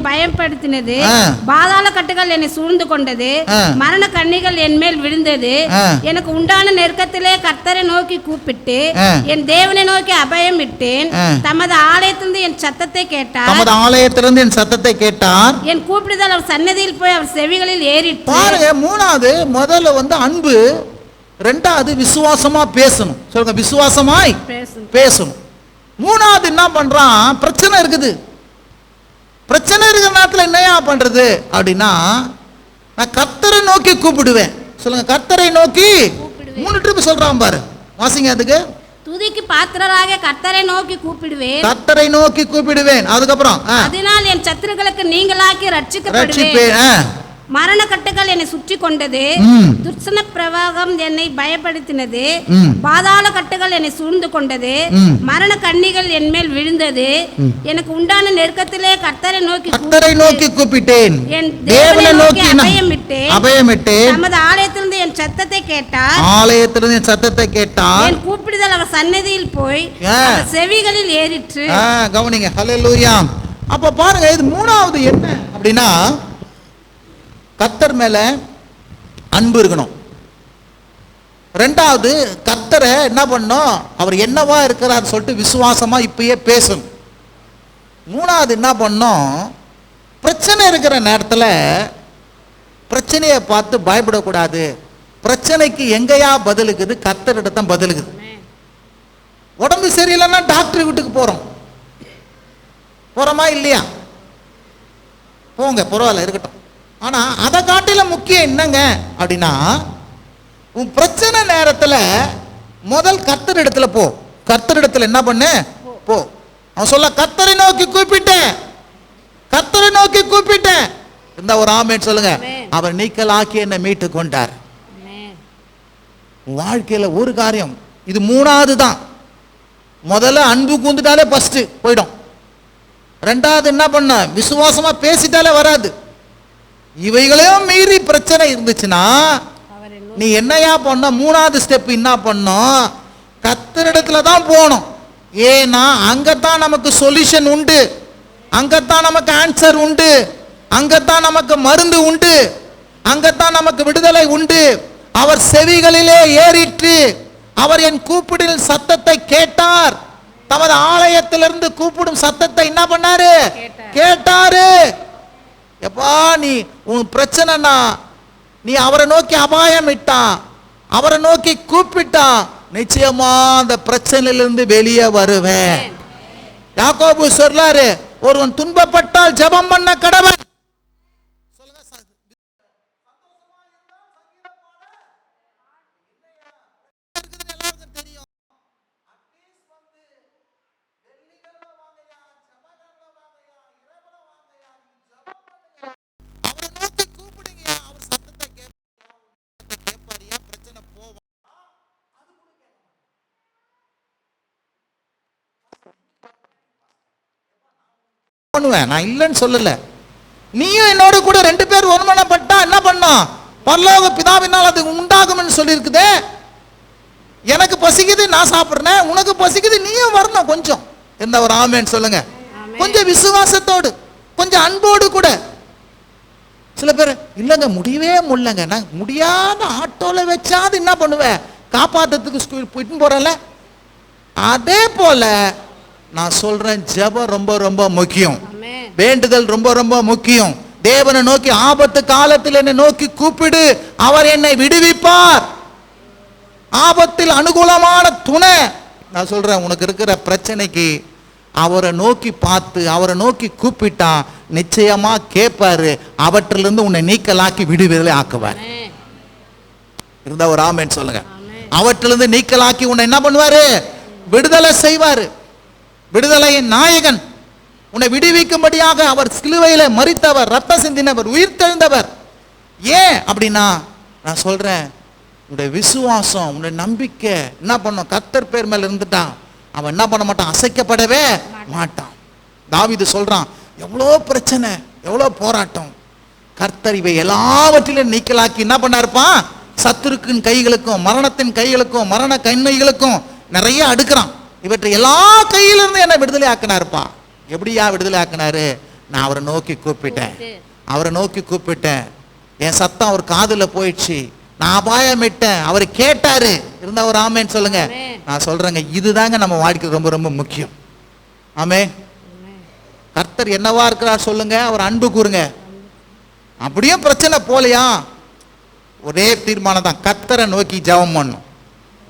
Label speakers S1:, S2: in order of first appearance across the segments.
S1: பயன்படுத்தினது, பாதாள கட்டுகள் என்னை சூழ்ந்து கொண்டது, மரண கண்ணிகள் என் மேல் விழுந்தது. எனக்கு உண்டான நெருக்கத்திலே கர்த்தரை நோக்கி கூப்பிட்டு என் தேவனை நோக்கி அபயம் விட்டேன். தமது ஆலயத்திலிருந்து என் சத்தத்தை கேட்டார். என் கூப்பிடுதல் அவர் சன்னதியில் போய் அவர் செவிகளில் ஏறிட்டு.
S2: பாருங்க, மூணாவது முதல்ல அன்பு, ரெண்டாவது விசுவாசமா பேசணும். சொல்லுங்க, விசுவாசமாய் பேசணும். மூணாவது என்ன பண்றான்? பிரச்சனை இருக்குது. பிரச்சனை இருக்கிற நேரத்தில் என்னையா பண்றது அப்படின்னா, நான் கர்த்தரை நோக்கி கூப்பிடுவேன். சொல்லுங்க, கர்த்தரை நோக்கி. 3 ட்ரிப் சொல்றான் பாரு, வாசிங்க. அதுக்கு
S1: துதிக்கு பாத்திரராக கர்த்தரை நோக்கி கூப்பிடுவேன்,
S2: கர்த்தரை நோக்கி கூப்பிடுவேன். அதுக்கப்புறம்
S1: அதனால் என் சத்துருக்களுக்கு நீங்களாக்கி ரட்சிக்கப்படுவேன். மரண கட்டுகள் என்னை சுற்றி கொண்டது, துர்சன பிரவாகம் என்னை பயப்படுத்தினது, பாதாள கட்டுகள் என்னை சூழ்ந்து கொண்டது, மரண கண்ணிகள் என் மேல் விழுந்தது. எனக்கு உண்டான நெருக்கத்திலே கர்த்தரை நோக்கி கூப்பிட்டேன், என் தேவனை நோக்கி அபயமிட்டேன். தமது ஆலயத்திலிருந்து என் சத்தத்தை கேட்டார். என் கூப்பிடுதல் அவர் சன்னதியில் போய் செவிகளில் ஏறிற்று.
S2: கவனிங்க, ஹல்லேலூயா. அப்ப பாருங்க, இது மூணாவது என்ன அப்படின்னா, கர்த்தர் மேல அன்பு இருக்கணும். ரெண்டாவது, கர்த்தரை என்ன பண்ணணும்? அவர் என்னவா இருக்கிறார் சொல்லிட்டு விசுவாசமா இப்பயே பேசணும். மூணாவது என்ன பண்ணணும்? பிரச்சனை இருக்கிற நேரத்தில் பிரச்சனையை பார்த்து பயப்படக்கூடாது. பிரச்சனைக்கு எங்கேயா பதிலுக்குது? கர்த்தரிடத்தான் பதிலுக்குது. உடம்பு சரியில்லைன்னா டாக்டர் வீட்டுக்கு போறோமா இல்லையா? போங்க, பரவாயில்ல, இருக்கட்டும். ஆனா அதை காட்டில முக்கியம் என்னங்க அப்படின்னா, உன் பிரச்சனை நேரத்தில் முதல் கர்த்தர் இடத்துல போ. கர்த்தர் இடத்துல என்ன பண்ணு? போ. அவன் சொல்ல, கர்த்தரை நோக்கி கூப்பிட்டேன். இந்த ஒரு ஆமென் சொல்லுங்க. அவர் நீக்கலாக்கி என்னை மீட்டு கொண்டார். வாழ்க்கையில ஒரு காரியம், இது மூணாவது தான். முதல்ல அன்பு கூந்துட்டாலே ஃபர்ஸ்ட் போயிடும். ரெண்டாவது என்ன பண்ண? விசுவாசமா பேசிட்டாலே வராது. இவைகளையும் மீறி பிரச்சனை இருந்துச்சுன்னா நீ என்னையா பண்ண? மூணாவது ஸ்டெப் என்ன பண்ணும்? கர்த்தரிடத்துல தான் போகணும். ஏன்னா அங்கத்தான் நமக்கு சொல்யூஷன் உண்டு, அங்கத்தான் நமக்கு ஆன்சர் உண்டு, அங்கத்தான் நமக்கு மருந்து உண்டு, அங்கத்தான் நமக்கு விடுதலை உண்டு. அவர் செவிகளிலே ஏறிற்று. அவர் என் கூப்பிடில் சத்தத்தை கேட்டார். தமது ஆலயத்திலிருந்து கூப்பிடும் சத்தத்தை என்ன பண்ணாரு? கேட்டாரு. எப்பா, நீ உன் பிரச்சனைனா நீ அவரை நோக்கி அபாயம் இட்டா, அவரை நோக்கி கூப்பிட்டா, நிச்சயமா அந்த பிரச்சனையிலிருந்து வெளியே வருவேன். யாக்கோபு சொல்றாரு, ஒருவன் துன்பப்பட்டால் ஜெபம் பண்ண கடவன். நான் இல்லைன்னு சொல்லல. நீயும் என்னோட கூட 2 பேர் ஒருமனப்பட்டா என்ன பண்ணோம்? பரலோக பிதாவினால் அது உண்டாகும் சொல்லி இருக்குதே. எனக்கு பசிக்குது, நான் சாப்பிடுறேன். உனக்கு பசிக்குது, நீயும் வரணும். கொஞ்சம் எந்த ஒரு ஆமென் சொல்லுங்க. கொஞ்சம் விசுவாசத்தோடு, கொஞ்சம் அன்போடு கூட. சில பேர் இல்லைங்க, முடியவே முடியலங்க, நான் முடியாத ஆட்டோல வச்சாது என்ன பண்ணுவேன்? காப்பாற்றத்துக்கு ஸ்கூல் போயிட்டு போறேன்ல. அதே போல நான் சொல்றேன், ஜெபம் ரொம்ப ரொம்ப முக்கியம், வேண்டுதல் ரொம்ப ரொம்ப முக்கியம். தேவனை நோக்கி ஆபத்து காலத்தில் என்னை நோக்கி கூப்பிடு, அவர் என்னை விடுவிப்பார். ஆபத்தில் அனுகூலமான துணை. நான் சொல்றேன், உனக்கு இருக்கிற பிரச்சனைக்கு அவரை நோக்கி பார்த்து அவரை நோக்கி கூப்பிட்டா நிச்சயமா கேட்பாரு. அவற்றிலிருந்து உன்னை நீக்கலாக்கி விடுதலை ஆக்குவார். இருந்தா ஒரு ஆமென் சொல்லுங்க. அவற்றிலிருந்து நீக்கலாக்கி உன்னை என்ன பண்ணுவாரு? விடுதலை செய்வாரு. விடுதலையின் நாயகன். உன்னை விடுவிக்கும்படியாக அவர் சிலுவையில மரித்தவர், ரத்தம் சிந்தினவர், உயிர் தெழுந்தவர். ஏன் அப்படின்னா, நான் சொல்றேன், உன்னுடைய விசுவாசம், உன்னுடைய நம்பிக்கை என்ன பண்ணும்? கர்த்தர் பேர் மேல இருந்துட்டான், அவன் என்ன பண்ண மாட்டான்? அசைக்கப்படவே மாட்டான். தாவீது சொல்றான், எவ்வளோ பிரச்சனை, எவ்வளோ போராட்டம், கர்த்தர் இவை எல்லாவற்றிலும் நீக்கலாக்கி என்ன பண்ணாருப்பான்? சத்துருக்கின் கைகளுக்கும் மரணத்தின் கைகளுக்கும் மரண கண்ணைகளுக்கும் நிறைய அடுக்கிறான். இவற்றை எல்லா கையிலிருந்து என்ன விடுதலை ஆக்கினாருப்பா. எப்படியா விடுதலை ஆக்கினாரு? நான் அவரை நோக்கி கூப்பிட்டேன், அவரை நோக்கி கூப்பிட்டேன், என் சத்தம் அவர் காதுல போயிடுச்சு, நான் அபாயமிட்டேன், அவர் கேட்டாரு. இருந்தா ஒரு ஆமேன்னு சொல்லுங்க. நான் சொல்றேங்க, இதுதாங்க நம்ம வாழ்க்கையில் ரொம்ப ரொம்ப முக்கியம். ஆமே. கர்த்தர் என்னவா இருக்கிறார் சொல்லுங்க, அவர் அன்பு கூறுங்க. அப்படியும் பிரச்சனை போலையா, ஒரே தீர்மானம் தான், கர்த்தரை நோக்கி ஜெபம் பண்ணணும்,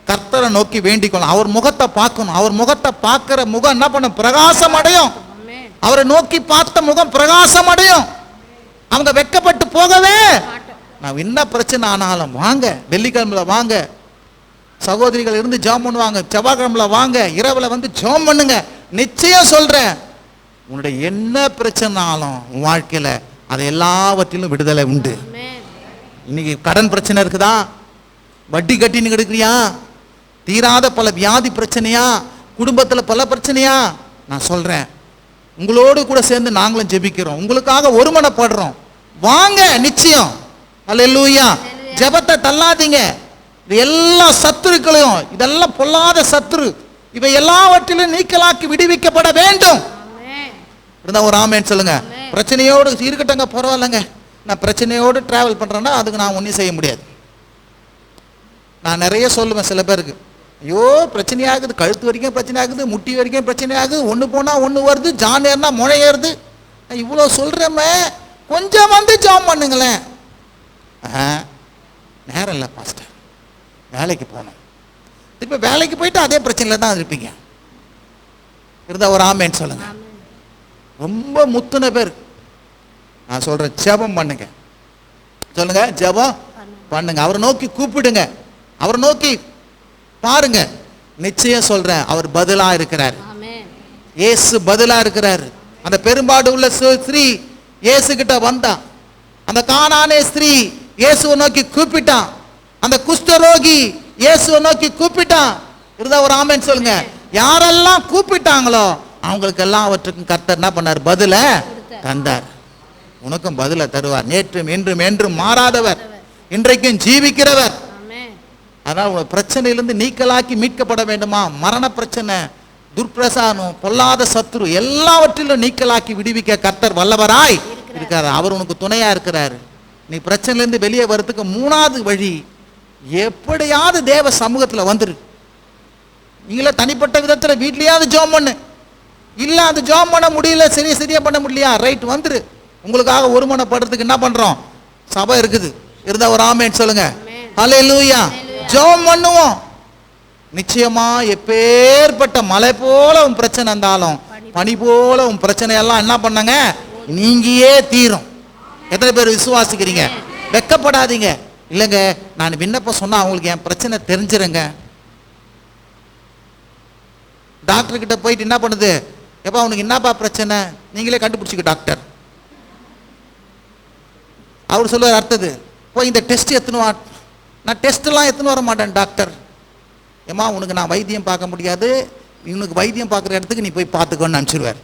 S2: கர்த்தரை நோக்கி வேண்டிக்கணும், அவர் முகத்தை பார்க்கணும். அவர் முகத்தை பார்க்கிற முகம் என்ன பண்ணும், பிரகாசம் அடையும். அவரை நோக்கி பார்த்த முகம் பிரகாசம் அடையும். அவங்க வெட்கப்பட்டு போகவே, நான் என்ன பிரச்சனை ஆனாலும் வாங்க, வெள்ளிக்கிழமையில வாங்க, சகோதரிகள் இருந்து ஜெபம் பண்ணுவாங்க, செவ்வாய்க்கிழமையில வாங்க, இரவுல வந்து ஜெபம் பண்ணுங்க. நிச்சயம் சொல்றேன், உன்னுடைய என்ன பிரச்சனைனாலும் உன் வாழ்க்கையில அது எல்லாவற்றிலும் விடுதலை உண்டு. இன்னைக்கு கடன் பிரச்சனை இருக்குதா, வட்டி கட்டின்னு எடுக்கிறியா, தீராத பல வியாதி பிரச்சனையா, குடும்பத்தில் பல பிரச்சனையா, நான் சொல்றேன், உங்களோடு கூட சேர்ந்து நாங்களும் ஜெபிக்கிறோம், உங்களுக்காக ஒருமனப்படுறோம். வாங்க, நிச்சயம். அல்லேலூயா. ஜெபத்தை தள்ளாதீங்க. இது எல்லா சத்துருக்களையும், இதெல்லாம் பொல்லாத சத்துரு, இவை எல்லாவற்றிலும் நீக்கலாக்கி விடுவிக்கப்பட வேண்டும். இருந்தா ஒரு ஆமேன்னு சொல்லுங்க. பிரச்சனையோடு இருக்கட்டங்க, பரவாயில்லைங்க, நான் பிரச்சனையோடு டிராவல் பண்றேன்னா அதுக்கு நான் ஒன்றும் செய்ய முடியாது. நான் நிறைய சொல்லுவேன் சில பேருக்கு, ஐயோ பிரச்சனையாகுது, கழுத்து வரைக்கும் பிரச்சனையாகுது, முட்டி வரைக்கும் பிரச்சனையாகுது, ஒன்று போனால் ஒன்று வருது, ஜான் ஏறினா முனை ஏறுது, இவ்வளோ சொல்கிறேமே, கொஞ்சம் வந்து ஜாம் பண்ணுங்களேன். நேரம் இல்லை பாஸ்டர், வேலைக்கு போகணும். இப்போ வேலைக்கு போயிட்டு அதே பிரச்சனையில் தான் இருப்பீங்க. இருந்தால் ஒரு ஆமேன்னு சொல்லுங்க. ரொம்ப முத்துன பேர் நான் சொல்கிறேன், ஜெபம் பண்ணுங்க. சொல்லுங்க, ஜெபம் பண்ணுங்க, அவரை நோக்கி கூப்பிடுங்க, அவரை நோக்கி பாருங்க. நிச்சயம் சொல்றேன், அவர் பதிலா இருக்கிறார். இயேசு பதிலா இருக்கிறார். அந்த பெரும்பாடு உள்ள ஸ்திரீ இயேசு கிட்ட வந்தா, அந்த கானானே ஸ்திரீ இயேசுவை நோக்கி கூப்பிட்டான், அந்த குஷ்டரோகி இயேசுவை நோக்கி கூப்பிட்டான். இருந்தா ஒரு ஆமென் சொல்லுங்க. யாரெல்லாம் கூப்பிட்டாங்களோ அவங்களுக்கு எல்லாம் அவற்றுக்கும் கர்த்தர் என்ன பண்ணார், பதில தந்தார். உனக்கும் பதில தருவார். நேற்றும் இன்றும் என்றும் மாறாதவர், இன்றைக்கும் ஜீவிக்கிறவர். அதனால் உங்க பிரச்சனையிலிருந்து நீக்கலாக்கி மீட்கப்பட வேண்டுமா, மரண பிரச்சனை, துர்பிரசாரம், பொல்லாத சத்துரு எல்லாவற்றிலும் நீக்கலாக்கி விடுவிக்க கர்த்தர் வல்லவராய் இருக்காரு. அவர் உனக்கு துணையா இருக்கிறாரு. நீ பிரச்சனையிலிருந்து வெளியே வர்றதுக்கு மூணாவது வழி, எப்படியாவது தேவ சமூகத்தில் வந்துரு. நீங்களே தனிப்பட்ட விதத்தில் வீட்லயாவது ஜெபம் பண்ணு. இல்ல அது ஜெபம் பண்ண முடியல, சரியா பண்ண முடியலையா, ரைட், வந்துரு. உங்களுக்காக ஒருமனப்படுறதுக்கு என்ன பண்றோம், சபை இருக்குது. இருந்தா ஒரு ஆமென் சொல்லுங்க. ஹல்லேலூயா. ஜெபம் பண்ணுவோம். நிச்சயமா எப்பேற்பட்ட மலை போல உன் பிரச்சனை இருந்தாலும், பனி போல உன் பிரச்சனை எல்லாம் என்ன பண்ணாங்க, நீங்கியே தீரும். எத்தனை பேர் விசுவாசிக்கிறீங்க? வெக்கப்படாதீங்க. இல்லைங்க, நான் விண்ணப்பம் சொன்னா அவங்களுக்கு என் பிரச்சனை தெரிஞ்சிருங்க. டாக்டர் கிட்ட போயிட்டு என்ன பண்ணுது, எப்பா அவனுக்கு என்னப்பா பிரச்சனை, நீங்களே கண்டுபிடிச்சிக்க டாக்டர். அவர் சொல்லுவார் அடுத்தது, போய் இந்த டெஸ்ட் எத்தனை, நான் டெஸ்ட்லாம் எத்தனை வர மாட்டேன் டாக்டர். ஏம்மா உனக்கு நான் வைத்தியம் பார்க்க முடியாது, இவனுக்கு வைத்தியம் பார்க்குற இடத்துக்கு நீ போய் பார்த்துக்கோன்னு அனுப்பிச்சிடுவார்.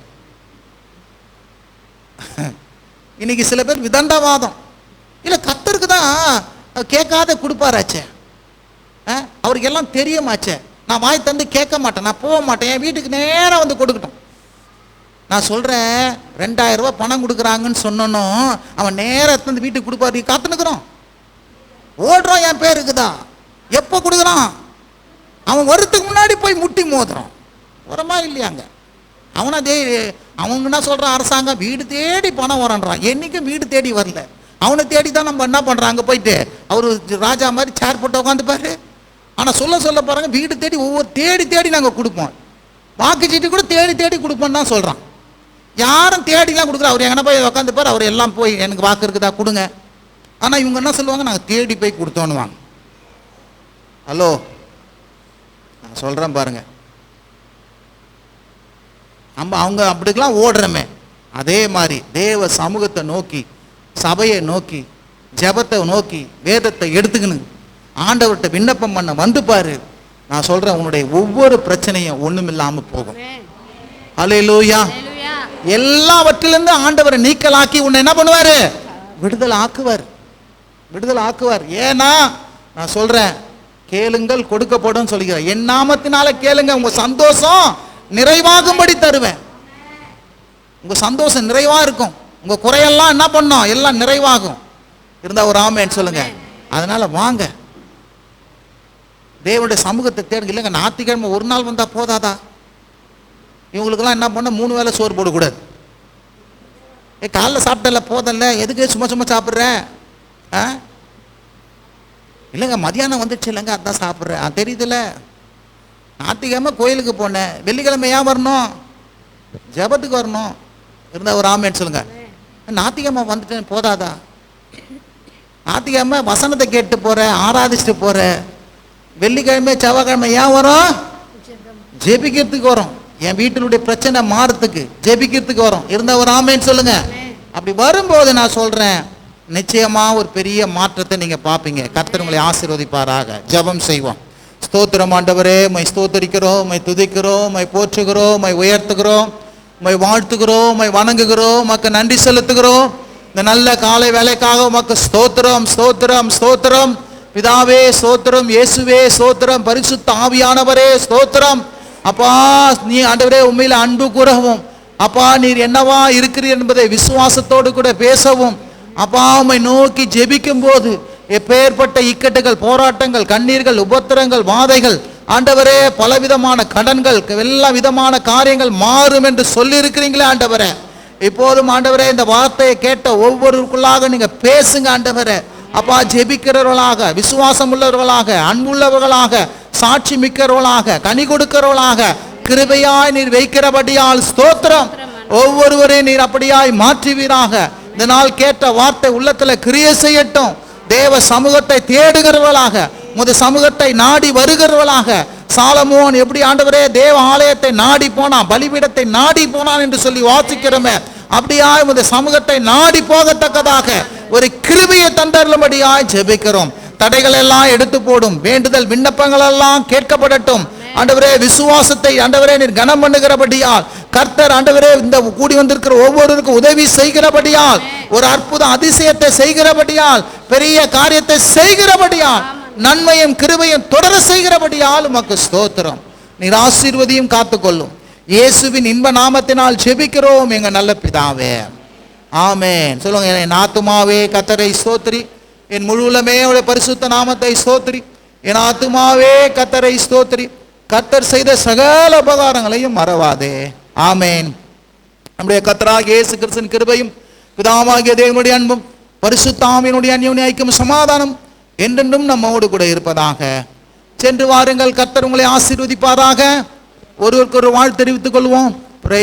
S2: இன்னைக்கு சில பேர் விதண்டாவாதம். இல்லை, கர்த்தருக்கு தான் கேட்காத கொடுப்பாராச்சே, அவருக்கு எல்லாம் தெரியுமாச்சே, நான் வாய் தந்து கேட்க மாட்டேன், நான் போக மாட்டேன், என் வீட்டுக்கு நேராக வந்து கொடுக்கட்டும். நான் சொல்கிறேன், 2000 ரூபா பணம் கொடுக்குறாங்கன்னு சொன்னோம், அவன் நேராக வந்து வீட்டுக்கு கொடுப்பாரு, காத்துனுக்குறோம், ஓடுறோம், என் பேருக்கு தான். எப்போ கொடுக்குறான், அவன் வரத்துக்கு முன்னாடி போய் முட்டி மோதுறோம். வரமா இல்லையாங்க? அவனா அவங்க என்ன சொல்கிறான், அரசாங்கம் வீடு தேடி பணம் வரன்றான். என்றைக்கும் வீடு தேடி வரல, அவனை தேடி தான் நம்ம என்ன பண்ணுறோம், அங்கே போயிட்டு அவர் ராஜா மாதிரி சேர் போட்டு உட்காந்துப்பாரு. ஆனால் சொல்ல பாருங்க, வீடு தேடி ஒவ்வொரு தேடி நாங்கள் கொடுப்போம். வாக்குச்சீட்டு கூட தேடி கொடுப்போம் தான் சொல்கிறான். யாரும் தேடிலாம் கொடுக்குறா, அவர் எங்கன்னா போய் உட்காந்துப்பார், அவர் எல்லாம் போய் எனக்கு வாக்கு இருக்குதா கொடுங்க. ஆனால் இவங்க என்ன சொல்லுவாங்க, நாங்கள் தேடி போய் கொடுத்தோன்னுவாங்க. ஹலோ, நான் சொல்கிறேன் பாருங்க, நம்ம அவங்க அப்படிக்கெல்லாம் ஓடுறோமே, அதே மாதிரி தேவ சமூகத்தை நோக்கி, சபையை நோக்கி, ஜெபத்தை நோக்கி, வேதத்தை எடுத்துக்கணும், ஆண்டவர்கிட்ட விண்ணப்பம் பண்ண வந்து பாரு. நான் சொல்றேன், உன்னுடைய ஒவ்வொரு பிரச்சனையும் ஒண்ணும் இல்லாம போகும். ஹல்லேலூயா. எல்லாவற்றிலிருந்து ஆண்டவரை நீக்கலாக்கி உன்னை என்ன பண்ணுவாரு, விடுதலை ஆக்குவார். ஏன்னா நான் சொல்றேன், கேளுங்கள் கொடுக்கப்படும் சொல்லுகிறேன், என் நாமத்தினால கேளுங்க, உங்க சந்தோஷம் நிறைவாகும்படி தருவேன். உங்க சந்தோஷம் நிறைவா இருக்கும். உங்க குறையெல்லாம் என்ன பண்ணும், எல்லாம் நிறைவாகும். இருந்தா ஒரு ஆமென் சொல்லுங்க. அதனால வாங்க தேவனுடைய சமூகத்தை தேடுங்க. இல்லைங்க ஞாயிற்றுக்கிழமை ஒரு நாள் வந்தா போதாதா? இவங்களுக்கெல்லாம் என்ன பண்ண 3 வேளை சோறு போடக்கூடாது. காலைல சாப்பிட்டல போதல்ல, எதுக்கு சும்மா சும்மா சாப்பிட்ற? இல்லைங்க மதியானம் வந்துச்சு இல்லைங்க, அதான் சாப்பிட்றேன். தெரியுதுல்ல, ஞாயிற்றுக்கிழமை கோயிலுக்கு போனேன், வெள்ளிக்கிழமை ஏன் வரணும்? ஜபத்துக்கு வரணும். இருந்தா ஒரு ஆமென் சொல்லுங்க. ஞாயிற்றுக்கிழமை வந்துட்டேன் போதாதா? ஞாயிற்றுக்கிழமை வசனத்தை கேட்டு போற, ஆராதிச்சுட்டு போற. வெள்ளிக்கிழமை செவ்வாய்க்கிழமை ஏன் வரும்? ஜெபிக்கிறதுக்கு வரும். என் வீட்டினுடைய பிரச்சனை மாறத்துக்கு ஜெபிக்கிறதுக்கு வரும். இருந்த ஒரு ஆமென் சொல்லுங்க. அப்படி வரும்போது நான் சொல்றேன், நிச்சயமா ஒரு பெரிய மாற்றத்தை நீங்க பார்ப்பீங்க. கர்த்தர் உங்களை ஆசீர்வதிப்பாராக. ஜெபம் செய்வோம். ஸ்தோத்திரம் ஆண்டவரே, உம்மை ஸ்தோத்திரிக்கிறோம், உம்மை துதிக்கிறோம், உம்மை போற்றுகிறோம், உம்மை உயர்த்துகிறோம், உம்மை வாழ்த்துகிறோம், உம்மை வணங்குகிறோம், உமக்கு நன்றி செலுத்துகிறோம். இந்த நல்ல காலை வேலைக்காக உமக்கு ஸ்தோத்திரம் ஸ்தோத்திரம் ஸ்தோத்திரம். பிதாவே ஸ்தோத்திரம், இயேசுவே ஸ்தோத்திரம், பரிசுத்த ஆவியானவரே ஸ்தோத்திரம். அப்பா நீ ஆண்டவரே உண்மையில அன்பு கூறவும், அப்பா நீர் என்னவா இருக்கிறீர் என்பதை விசுவாசத்தோடு கூட பேசவும், அப்பா உம்மை நோக்கி ஜெபிக்கும் போது எப்பேற்பட்ட இக்கட்டுகள், போராட்டங்கள், கண்ணீர்கள், உபத்திரங்கள், வாதைகள், ஆண்டவரே பலவிதமான கடன்கள், எல்லா விதமான காரியங்கள் மாறும் என்று சொல்லி இருக்கிறீங்களே ஆண்டவரே. இப்போதும் ஆண்டவரே இந்த வார்த்தையை கேட்ட ஒவ்வொருவருக்குள்ளாக நீங்க பேசுங்க ஆண்டவரே. அப்பா ஜெபிக்கிறவர்களாக, விசுவாசம் உள்ளவர்களாக, அன்புள்ளவர்களாக, சாட்சி மிக்கிறவர்களாக, கனி கொடுக்கிறவர்களாக கிருபையாய் நீர் வைக்கிறபடியால் ஸ்தோத்திரம். ஒவ்வொருவரையும் நீர் அப்படியாய் மாற்றுவீராக. இந்த நாள் கேட்ட வார்த்தை உள்ளத்துல கிரியை செய்யட்டும். தேவ சமூகத்தை தேடுகிறவர்களாக, உமது சமூகத்தை நாடி வருகிறவர்களாக. சாலமோன் எப்படி ஆண்டவரே தேவ ஆலயத்தை நாடி போனான், பலிபீடத்தை நாடி போனான் என்று சொல்லி வாசிக்கிறோமே, அப்படியாய் உமது சமூகத்தை நாடி போகத்தக்கதாக ஒரு கிருபையை தந்தருளும்படியாய் ஜெபிக்கிறோம். தடைகள் எல்லாம் எடுத்து போடும், வேண்டுதல் விண்ணப்பங்கள் எல்லாம் கேட்கப்படட்டும். ஆண்டவரே விசுவாசத்தை ஆண்டவரே நீர் கனம் பண்ணுகிறபடியால், கர்த்தர் ஆண்டவரே இந்த கூடி வந்திருக்கிற ஒவ்வொருவருக்கும் உதவி செய்கிறபடியால், ஒரு அற்புத அதிசயத்தை செய்கிறபடியால், பெரிய காரியத்தை செய்கிறபடியால், நன்மையும் கிருபையும் தொடர செய்கிறபடியால் உமக்கு ஸ்தோத்திரம். நீர் ஆசீர்வதியும் காத்துக்கொள்ளும். இயேசுவின் இன்ப நாமத்தினால் ஜெபிக்கிறோம் எங்க நல்ல பிதாவே, ஆமென். சொல்லுங்க. என் ஆத்துமாவே கர்த்தரை ஸ்தோத்திரி, என் முழுவலமே அவருடைய பரிசுத்த நாமத்தை ஸ்தோத்திரி. என் ஆத்துமாவே கர்த்தரை ஸ்தோத்திரி, கர்த்தர் செய்த சகல உபகாரங்களையும் மறவாதே. ஆமென். நம்முடைய கர்த்தராகிய இயேசு கிறிஸ்துவின் கிருபையும், பிதாவாகிய தேவனுடைய அன்பும், பரிசுத்த ஆவியினுடைய அந்யோன்ய ஐக்கியமும் சமாதானம் என்றென்றும் நம்மோடு கூட இருப்பதாக. சென்று வாருங்கள். கர்த்தர் உங்களை ஆசீர்வதிப்பாராக. ஒருவருக்கு ஒரு வாழ்த்து தெரிவித்துக் கொள்வோம்.